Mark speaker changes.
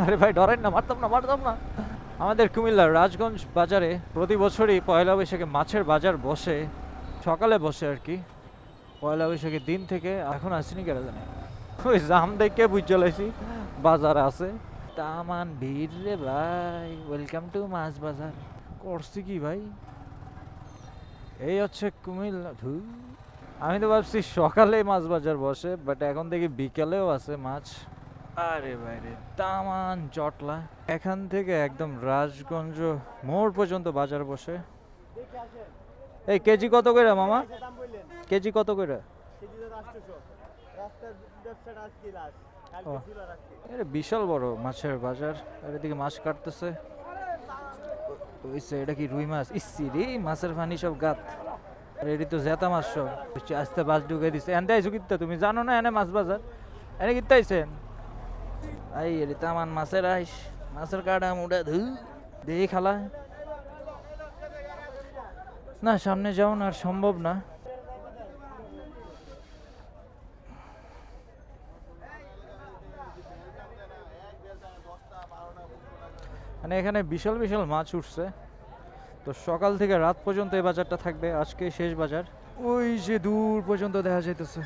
Speaker 1: আরে ভাই ডরেন না, মারতাম না মারতাম না। আমাদের কুমিল্লার রাজগঞ্জ বাজারে প্রতি বছরই পয়লা বৈশাখে মাছের বাজার বসে, সকালে বসে আর কি। পয়লা বৈশাখের দিন থেকে এখন আসিনি কেন জানে, ওই জাম দেখে বুঝে লাইছি বাজার আছে। তামান ভিড় রে ভাই, ওয়েলকাম টু মাছ বাজার। করছি কি ভাই, এই হচ্ছে কুমিল্লা। আমি তো ভাবছি সকালে মাছ বাজার বসে, বাট এখন দেখি বিকেলেও আছে মাছ। আরে বাইরে তামান জটলা, এখান থেকে একদম রাজগঞ্জ মোড় পর্যন্ত বাজার বসে। এই কেজি কত করে মামা, কেজি কত করে? ও, এটা বিশাল বড় মাছের বাজার। আর এদিকে মাছ কাটতেছে। ওইসে এটা কি রুই মাছ? ইসি রে, মাছের পানি সব গাত। আর এটি তো জেতা মাছ সব। আস্তে বাস ঢুকে দিছে। এনতে আইসু কিত্তা, তুমি জানো না এনে মাছ বাজার? এনে কিত্তা আইছেন? এই এটি তামান মাছের আইস, মাছের কাটা মুড়া ধু দেখি খালা। না সামনে যাও না, আর সম্ভব না। মানে এখানে বিশাল বিশাল মাছ উঠছে। তো সকাল থেকে রাত পর্যন্ত এই বাজারটা থাকবে, আজকে শেষ বাজার। ওই যে দূর পর্যন্ত দেখা যাইতেছে।